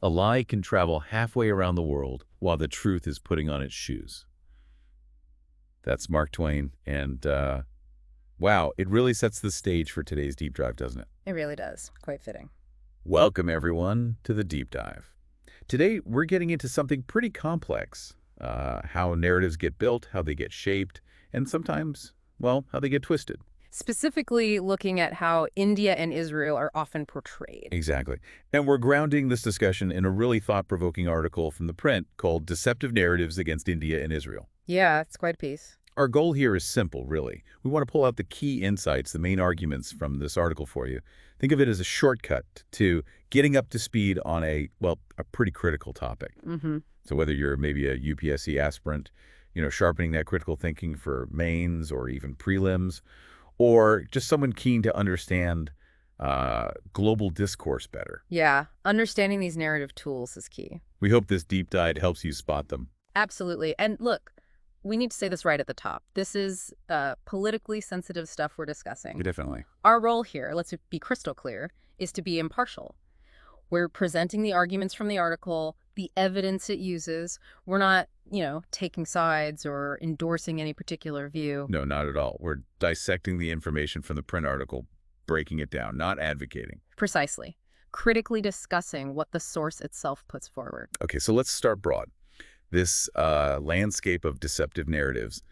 A lie can travel halfway around the world while the truth is putting on its shoes. That's Mark Twain, and wow, it really sets the stage for today's deep dive, doesn't it? It really does. Quite fitting. Welcome, everyone, to the deep dive. Today, we're getting into something pretty complex, how narratives get built, how they get shaped, and sometimes, well, how they get twisted. Specifically looking at how India and Israel are often portrayed. Exactly. And we're grounding this discussion in a really thought-provoking article from the print called Deceptive Narratives Against India and Israel. Yeah, it's quite a piece. Our goal here is simple, really. We want to pull out the key insights, the main arguments from this article for you. Think of it as a shortcut to getting up to speed on a pretty critical topic. So whether you're maybe a UPSC aspirant, sharpening that critical thinking for mains or even prelims, or just someone keen to understand global discourse better. Yeah, understanding these narrative tools is key. We hope this deep dive helps you spot them. Absolutely. And look, we need to say this right at the top. This is politically sensitive stuff we're discussing. Definitely. Our role here, let's be crystal clear, is to be impartial. We're presenting the arguments from the article, the evidence it uses. We're not, taking sides or endorsing any particular view. No, not at all. We're dissecting the information from the print article, breaking it down, not advocating. Precisely. Critically discussing what the source itself puts forward. Okay, so let's start broad. This landscape of deceptive narratives.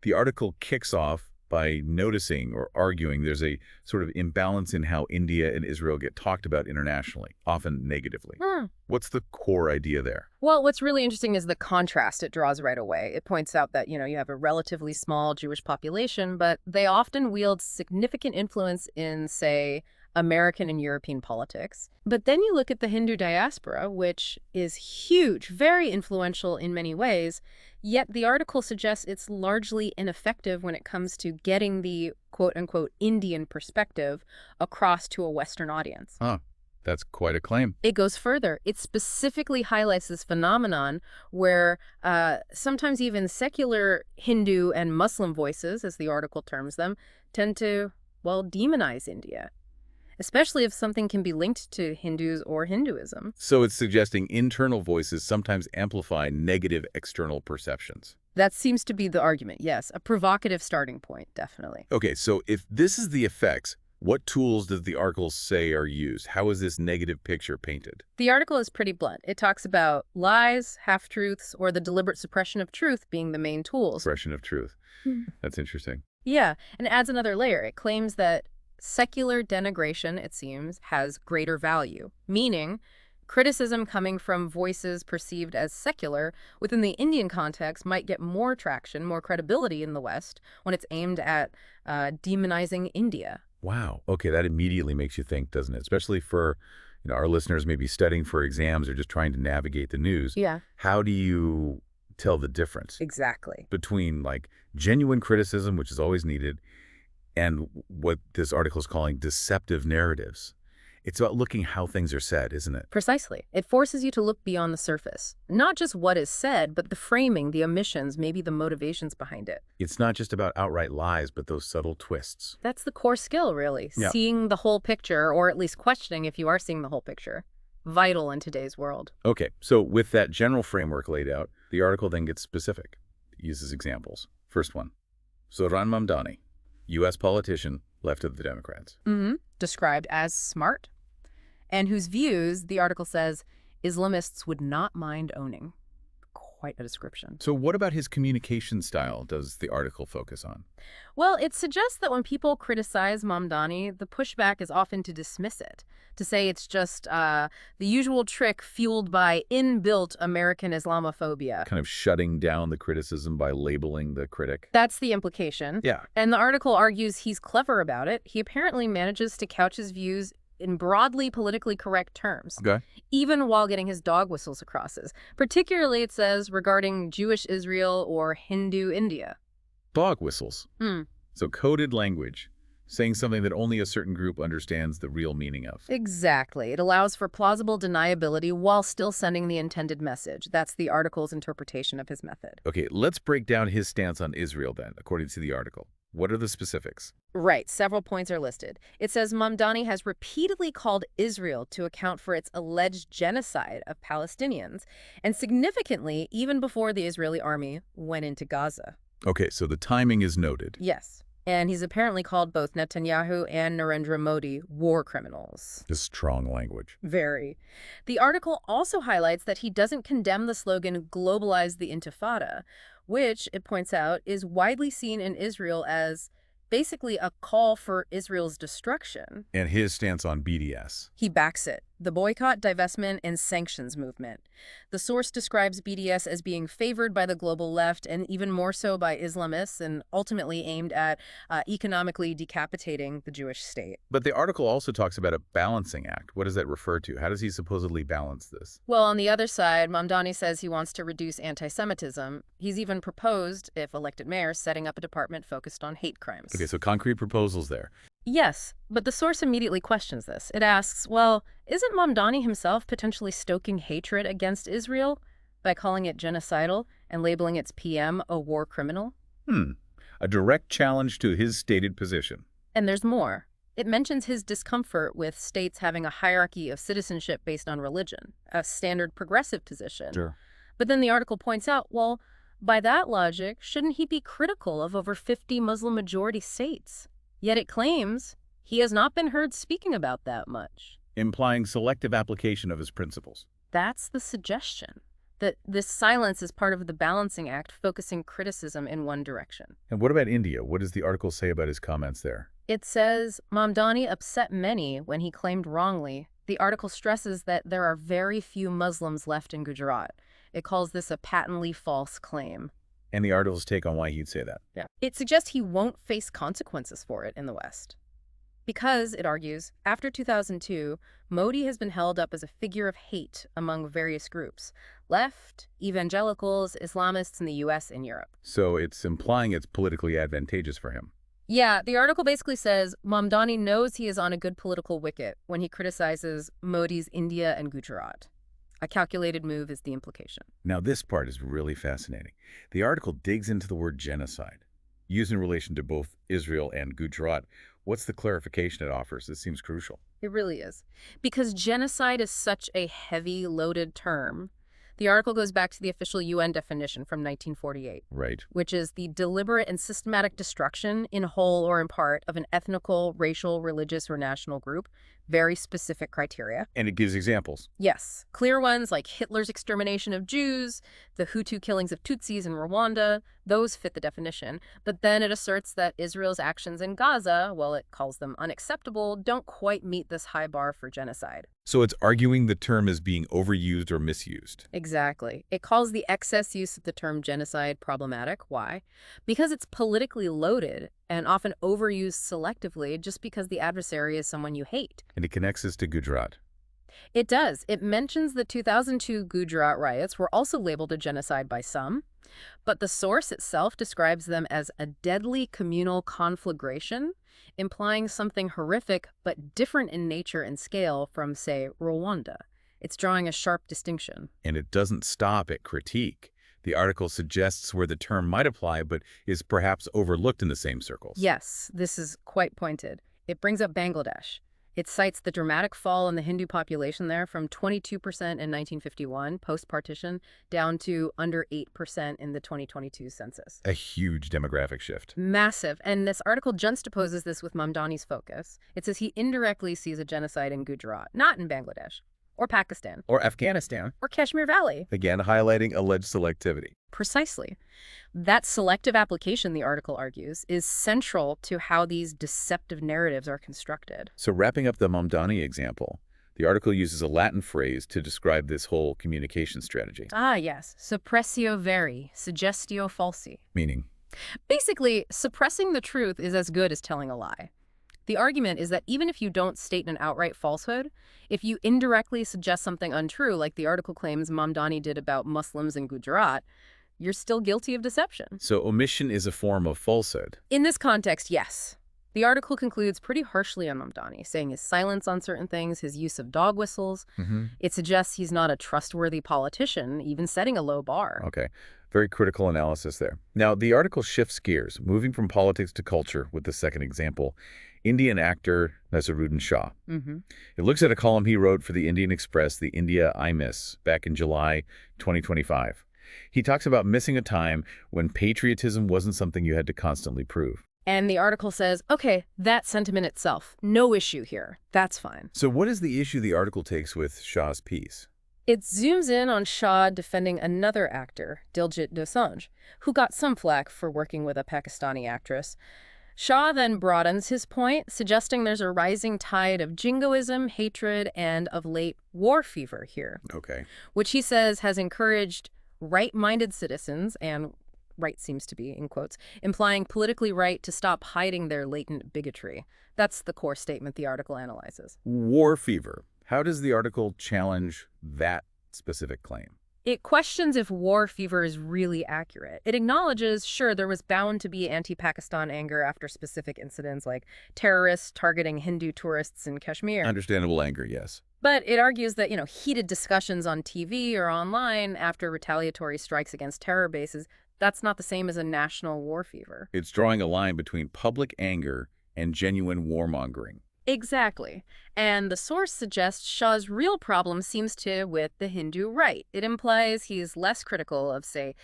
The article kicks off by noticing or arguing there's a sort of imbalance in how India and Israel get talked about internationally, often negatively. What's the core idea there? Well, what's really interesting is the contrast it draws right away. It points out that, you have a relatively small Jewish population, but they often wield significant influence in, say, American and European politics. But then you look at the Hindu diaspora, which is huge, very influential in many ways, yet the article suggests it's largely ineffective when it comes to getting the quote-unquote Indian perspective across to a Western audience. That's quite a claim. It goes further. It specifically highlights this phenomenon where sometimes even secular Hindu and Muslim voices, as the article terms them, tend to, demonize India, especially if something can be linked to Hindus or Hinduism. So it's suggesting internal voices sometimes amplify negative external perceptions. That seems to be the argument, yes. A provocative starting point, definitely. Okay, so if this is the effects, what tools does the article say are used? How is this negative picture painted? The article is pretty blunt. It talks about lies, half-truths, or the deliberate suppression of truth being the main tools. Suppression of truth. That's interesting. Yeah, and it adds another layer. It claims that secular denigration, it seems, has greater value, meaning criticism coming from voices perceived as secular within the Indian context might get more traction, more credibility in the West when it's aimed at demonizing India. Wow. Okay, that immediately makes you think, doesn't it? Especially for our listeners maybe studying for exams or just trying to navigate the news. Yeah. How do you tell the difference? Exactly. Between genuine criticism, which is always needed, and what this article is calling deceptive narratives. It's about looking how things are said, isn't it? Precisely. It forces you to look beyond the surface. Not just what is said, but the framing, the omissions, maybe the motivations behind it. It's not just about outright lies, but those subtle twists. That's the core skill, really. Yeah. Seeing the whole picture, or at least questioning if you are seeing the whole picture. Vital in today's world. Okay, so with that general framework laid out, the article then gets specific. It uses examples. First one, Zohran Mamdani, U.S. politician, left of the Democrats. Described as smart, and whose views, the article says, Islamists would not mind owning. Quite a description. So what about his communication style does the article focus on? Well, it suggests that when people criticize Mamdani, the pushback is often to dismiss it, to say it's just the usual trick fueled by inbuilt American Islamophobia. Kind of shutting down the criticism by labeling the critic. That's the implication. Yeah. And the article argues he's clever about it. He apparently manages to couch his views in broadly politically correct terms, even while getting his dog whistles across. Particularly, it says, regarding Jewish Israel or Hindu India. Dog whistles. So coded language, saying something that only a certain group understands the real meaning of. Exactly. It allows for plausible deniability while still sending the intended message. That's the article's interpretation of his method. Okay, let's break down his stance on Israel then, according to the article. What are the specifics? Right, several points are listed. It says Mamdani has repeatedly called Israel to account for its alleged genocide of Palestinians, and significantly, even before the Israeli army went into Gaza. Okay, so the timing is noted. Yes. And he's apparently called both Netanyahu and Narendra Modi war criminals. This strong language. Very. The article also highlights that he doesn't condemn the slogan, globalize the Intifada, which, it points out, is widely seen in Israel as basically a call for Israel's destruction. And his stance on BDS. He backs it. The boycott, divestment, and sanctions movement. The source describes BDS as being favored by the global left and even more so by Islamists and ultimately aimed at economically decapitating the Jewish state. But the article also talks about a balancing act. What does that refer to? How does he supposedly balance this? Well, on the other side, Mamdani says he wants to reduce anti-Semitism. He's even proposed, if elected mayor, setting up a department focused on hate crimes. Okay, so concrete proposals there. Yes, but the source immediately questions this. It asks, well, isn't Mamdani himself potentially stoking hatred against Israel by calling it genocidal and labeling its PM a war criminal? A direct challenge to his stated position. And there's more. It mentions his discomfort with states having a hierarchy of citizenship based on religion, a standard progressive position. Sure. But then the article points out, well, by that logic, shouldn't he be critical of over 50 Muslim-majority states? Yet it claims he has not been heard speaking about that much. Implying selective application of his principles. That's the suggestion, that this silence is part of the balancing act focusing criticism in one direction. And what about India? What does the article say about his comments there? It says, Mamdani upset many when he claimed wrongly. The article stresses that there are very few Muslims left in Gujarat. It calls this a patently false claim. And the article's take on why he'd say that. Yeah. It suggests he won't face consequences for it in the West. Because, it argues, after 2002, Modi has been held up as a figure of hate among various groups. Left, evangelicals, Islamists in the U.S. and Europe. So it's implying it's politically advantageous for him. Yeah, the article basically says Mamdani knows he is on a good political wicket when he criticizes Modi's India and Gujarat. A calculated move is the implication. Now this part is really fascinating. The article digs into the word genocide, used in relation to both Israel and Gujarat. What's the clarification it offers? This seems crucial. It really is. Because genocide is such a heavy, loaded term, the article goes back to the official UN definition from 1948. Right. Which is the deliberate and systematic destruction, in whole or in part, of an ethnical, racial, religious, or national group. Very specific criteria. And it gives examples. Yes. Clear ones like Hitler's extermination of Jews, the Hutu killings of Tutsis in Rwanda, those fit the definition. But then it asserts that Israel's actions in Gaza, while it calls them unacceptable, don't quite meet this high bar for genocide. So it's arguing the term is being overused or misused. Exactly. It calls the excess use of the term genocide problematic. Why? Because it's politically loaded and often overused selectively just because the adversary is someone you hate. And it connects us to Gujarat. It does. It mentions the 2002 Gujarat riots were also labeled a genocide by some, but the source itself describes them as a deadly communal conflagration, implying something horrific but different in nature and scale from, say, Rwanda. It's drawing a sharp distinction. And it doesn't stop at critique. The article suggests where the term might apply, but is perhaps overlooked in the same circles. Yes, this is quite pointed. It brings up Bangladesh. It cites the dramatic fall in the Hindu population there from 22% in 1951, post-partition, down to under 8% in the 2022 census. A huge demographic shift. Massive. And this article juxtaposes this with Mamdani's focus. It says he indirectly sees a genocide in Gujarat, not in Bangladesh, or Pakistan, Or Afghanistan. or Kashmir Valley. Again, highlighting alleged selectivity. Precisely. That selective application, the article argues, is central to how these deceptive narratives are constructed. So wrapping up the Mamdani example, the article uses a Latin phrase to describe this whole communication strategy. Ah, yes. Suppressio veri, suggestio falsi. Meaning? Basically, suppressing the truth is as good as telling a lie. The argument is that even if you don't state an outright falsehood, if you indirectly suggest something untrue, like the article claims Mamdani did about Muslims in Gujarat, you're still guilty of deception. So omission is a form of falsehood. In this context, yes. The article concludes pretty harshly on Mamdani, saying his silence on certain things, his use of dog whistles. It suggests he's not a trustworthy politician, even setting a low bar. Okay. Very critical analysis there. Now, the article shifts gears, moving from politics to culture with the second example, Indian actor Naseeruddin Shah. It looks at a column he wrote for the Indian Express, the India I Miss, back in July 2025. He talks about missing a time when patriotism wasn't something you had to constantly prove. And the article says, okay, that sentiment itself, no issue here. That's fine. So what is the issue the article takes with Shah's piece? It zooms in on Shah defending another actor, Diljit Dosanjh, who got some flack for working with a Pakistani actress. Shah then broadens his point, suggesting there's a rising tide of jingoism, hatred, and of late war fever here. Okay. Which he says has encouraged right-minded citizens, and right seems to be in quotes, implying politically right to stop hiding their latent bigotry. That's the core statement the article analyzes. War fever. How does the article challenge that specific claim? It questions if war fever is really accurate. It acknowledges, sure, there was bound to be anti-Pakistan anger after specific incidents like terrorists targeting Hindu tourists in Kashmir. Understandable anger, yes. But it argues that, heated discussions on TV or online after retaliatory strikes against terror bases, that's not the same as a national war fever. It's drawing a line between public anger and genuine warmongering. Exactly. And the source suggests Shah's real problem seems to with the Hindu right. It implies he's less critical of, say,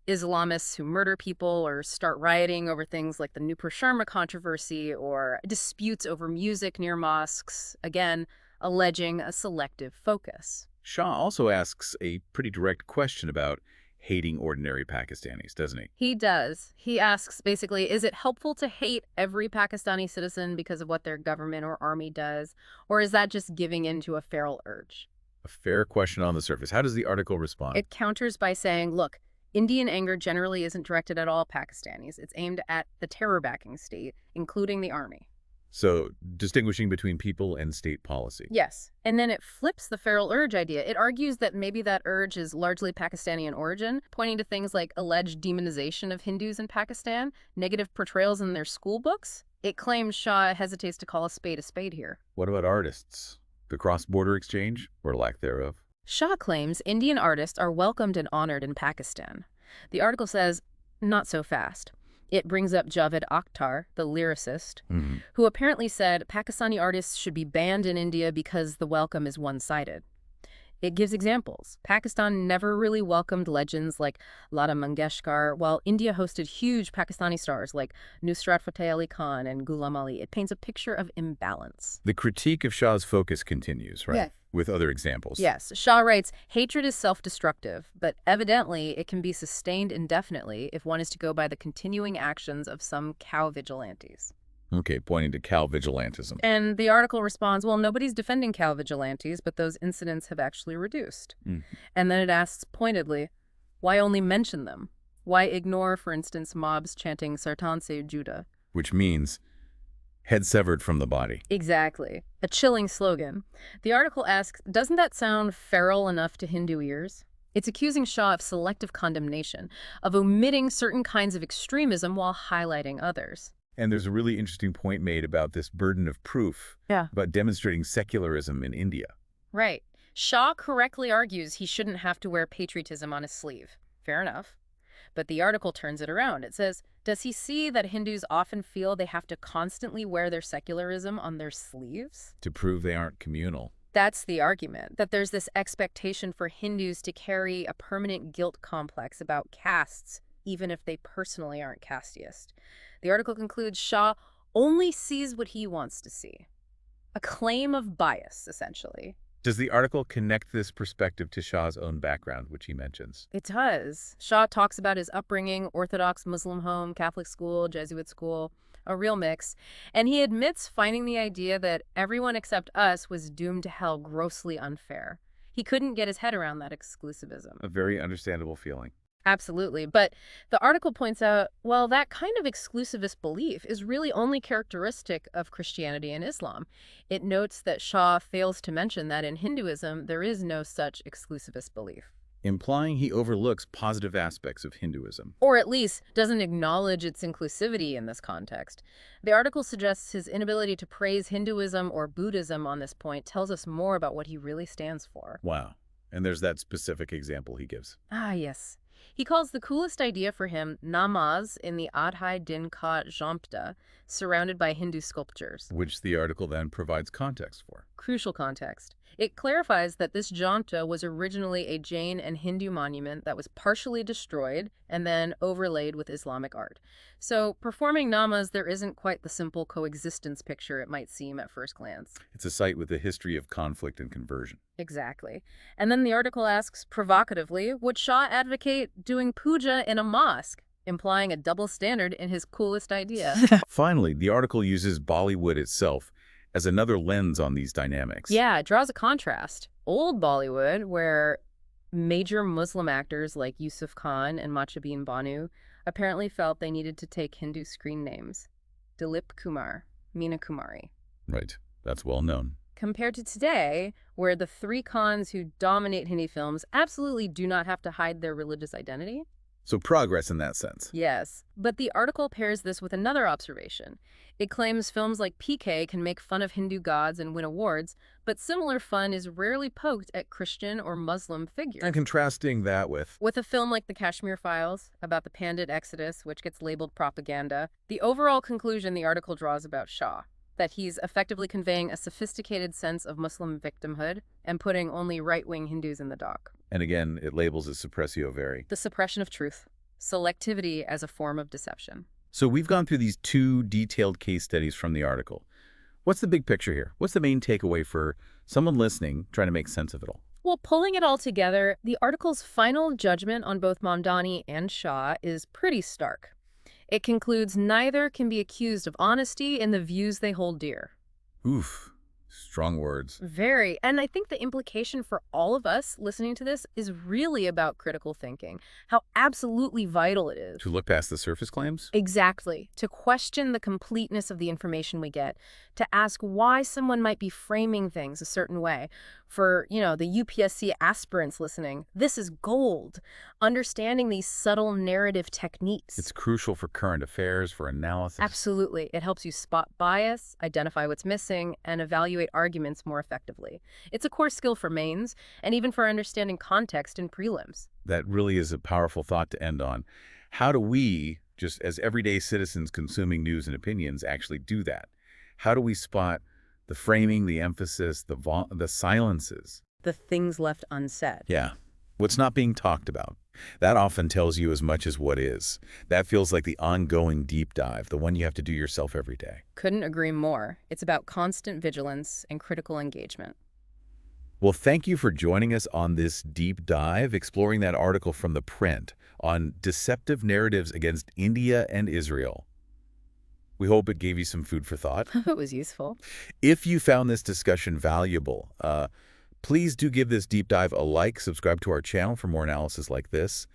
Islamists who murder people or start rioting over things like the Nupur Sharma controversy or disputes over music near mosques, again, alleging a selective focus. Shah also asks a pretty direct question about hating ordinary Pakistanis, doesn't he? He does. He asks, basically, is it helpful to hate every Pakistani citizen because of what their government or army does? Or is that just giving in to a feral urge? A fair question on the surface. How does the article respond? It counters by saying, look, Indian anger generally isn't directed at all Pakistanis. It's aimed at the terror-backing state, including the army. So, distinguishing between people and state policy. Yes. And then it flips the feral urge idea. It argues that maybe that urge is largely Pakistani in origin, pointing to things like alleged demonization of Hindus in Pakistan, negative portrayals in their school books. It claims Shah hesitates to call a spade here. What about artists? The cross-border exchange, or lack thereof? Shah claims Indian artists are welcomed and honored in Pakistan. The article says, not so fast. It brings up Javed Akhtar, the lyricist, who apparently said Pakistani artists should be banned in India because the welcome is one-sided. It gives examples. Pakistan never really welcomed legends like Lata Mangeshkar, while India hosted huge Pakistani stars like Nusrat Fateh Ali Khan and Ghulam Ali. It paints a picture of imbalance. The critique of Shah's focus continues, right? Yes. With other examples. Yes. Shah writes, hatred is self-destructive, but evidently it can be sustained indefinitely if one is to go by the continuing actions of some cow vigilantes. Okay, pointing to cow vigilantism. And the article responds, well, nobody's defending cow vigilantes, but those incidents have actually reduced. And then it asks pointedly, why only mention them? Why ignore, for instance, mobs chanting Sartan Se Juda? Which means head severed from the body. Exactly. A chilling slogan. The article asks, doesn't that sound feral enough to Hindu ears? It's accusing Shah of selective condemnation, of omitting certain kinds of extremism while highlighting others. And there's a really interesting point made about this burden of proof, about demonstrating secularism in India. Right. Shah correctly argues he shouldn't have to wear patriotism on his sleeve. Fair enough. But the article turns it around. It says, does he see that Hindus often feel they have to constantly wear their secularism on their sleeves? To prove they aren't communal. That's the argument, that there's this expectation for Hindus to carry a permanent guilt complex about castes, even if they personally aren't casteist. The article concludes Shah only sees what he wants to see. A claim of bias, essentially. Does the article connect this perspective to Shah's own background, which he mentions? It does. Shah talks about his upbringing, Orthodox Muslim home, Catholic school, Jesuit school, a real mix. And he admits finding the idea that everyone except us was doomed to hell grossly unfair. He couldn't get his head around that exclusivism. A very understandable feeling. Absolutely. But the article points out, well, that kind of exclusivist belief is really only characteristic of Christianity and Islam. It notes that Shah fails to mention that in Hinduism, there is no such exclusivist belief. Implying he overlooks positive aspects of Hinduism. Or at least doesn't acknowledge its inclusivity in this context. The article suggests his inability to praise Hinduism or Buddhism on this point tells us more about what he really stands for. Wow. And there's that specific example he gives. Ah, yes. He calls the coolest idea for him namaz in the Adhai Din Ka Jampta, surrounded by Hindu sculptures. Which the article then provides context for. Crucial context. It clarifies that this Jampta was originally a Jain and Hindu monument that was partially destroyed and then overlaid with Islamic art. So performing namaz, there isn't quite the simple coexistence picture it might seem at first glance. It's a site with a history of conflict and conversion. Exactly. And then the article asks, provocatively, would Shah advocate doing puja in a mosque, implying a double standard in his coolest idea? Finally, the article uses Bollywood itself as another lens on these dynamics. Yeah, it draws a contrast. Old Bollywood, where major Muslim actors like Yusuf Khan and Machabeen Banu apparently felt they needed to take Hindu screen names. Dilip Kumar, Meena Kumari. Right. That's well known. Compared to today, where the three Khans who dominate Hindi films absolutely do not have to hide their religious identity. So progress in that sense. Yes, but the article pairs this with another observation. It claims films like PK can make fun of Hindu gods and win awards, but similar fun is rarely poked at Christian or Muslim figures. And contrasting that with a film like The Kashmir Files, about the Pandit exodus, which gets labeled propaganda, the overall conclusion the article draws about Shah, that he's effectively conveying a sophisticated sense of Muslim victimhood and putting only right-wing Hindus in the dock. And again, it labels as suppressio veri. The suppression of truth, selectivity as a form of deception. So we've gone through these two detailed case studies from the article. What's the big picture here? What's the main takeaway for someone listening trying to make sense of it all? Well, pulling it all together, the article's final judgment on both Mamdani and Shah is pretty stark. It concludes neither can be accused of honesty in the views they hold dear. Oof. Strong words. Very. And I think the implication for all of us listening to this is really about critical thinking, how absolutely vital it is. To look past the surface claims? Exactly. To question the completeness of the information we get, to ask why someone might be framing things a certain way. For, the UPSC aspirants listening, this is gold. Understanding these subtle narrative techniques. It's crucial for current affairs, for analysis. Absolutely. It helps you spot bias, identify what's missing, and evaluate arguments more effectively. It's a core skill for mains, and even for understanding context in prelims. That really is a powerful thought to end on. How do we, just as everyday citizens consuming news and opinions, actually do that? How do we spot the framing, the emphasis, the silences? The things left unsaid. Yeah. What's not being talked about. That often tells you as much as what is. That feels like the ongoing deep dive, the one you have to do yourself every day. Couldn't agree more. It's about constant vigilance and critical engagement. Well, thank you for joining us on this deep dive, exploring that article from the print on deceptive narratives against India and Israel. We hope it gave you some food for thought. It was useful. If you found this discussion valuable, please do give this deep dive a like, subscribe to our channel for more analysis like this,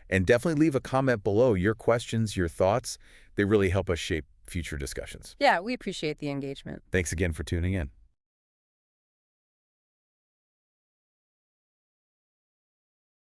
and definitely leave a comment below. Your questions, your thoughts, they really help us shape future discussions. Yeah, we appreciate the engagement. Thanks again for tuning in.